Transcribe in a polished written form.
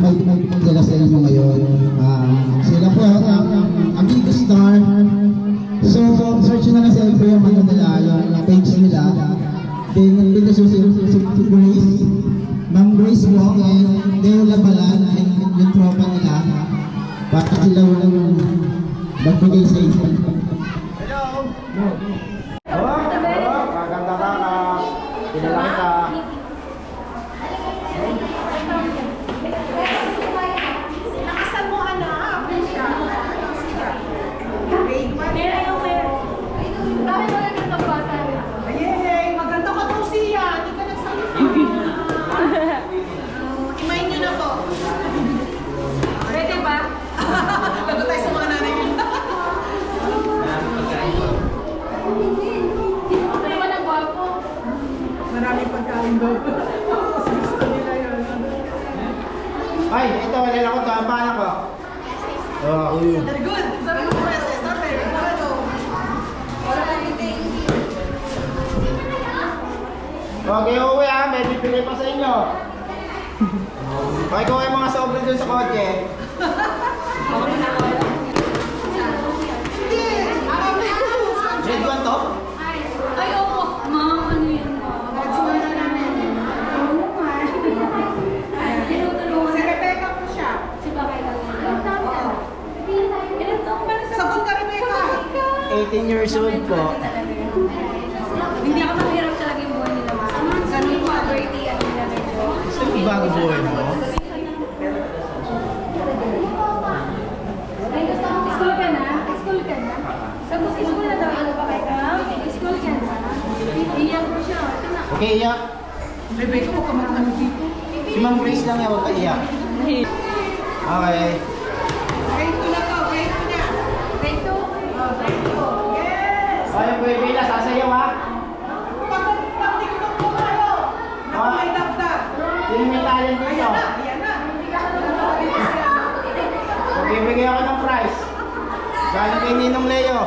may pinagdala sa inyo ngayon. Sila po ang Amigo Star. So, search nyo na lang siyempre yung mga nila, yung page nila. Then, nandito si Grace, Ma'am Grace Wong, and Leo Labalan, and yung tropa nila. Bakit sila walang magbigay sa inyo? Hello! Maganda ka na. Pinala kita. Nakasan mo anak. Ayay, maganda ka daw siya. Hindi ka nagsalita. Imayin niyo na po. Pwede ba? Lago tayo sa mga nanay niyo. Ano naman ang gwapo? Maraming pagkain daw. Kasi gusto nila yun. Ay, ito, wala ko ito. Ang pangalan ko. Very good. Sabi ko po, SSR, very good. Wala lang yung thank you. Okay, uwi may bibigay pa sa inyo. Okay, kung yung mga sobre dun sa kotse. Hindi. Araw na ako. Grade 1 to? Ay, opo. Ma'am, ano yan po? Tinutulungan. Si Rebecca po siya. Si Bakay lang. Ilan taong ka na sa... Sagot ka, Rebecca. 18 years old po. Hindi ako mahirap talaga yung buhay nila. Ganun po, poverty at nila medyo. Gusto mo bago buhay mo? Ay, gusto mo, school ka na? School ka na? Sagot, school na daw. Ano ba kayo ka? School ka na? Iyak mo siya. Ito na. Okay, iyak. Rebecca, huwag ka marami dito. Si Ma'am Grace lang yan, huwag ka iyak. Okay. Grade 2 na to, grade 2 na. Grade 2? Grade 2. Yes! Okay, Kuya Bela, sasayaw ha. Pag-tiktok po kayo. Ako may dagdag. Sino may talent dito? Ayan na, ayan na. Bibigyan ako ng prize. Galing kay Ninong Leo.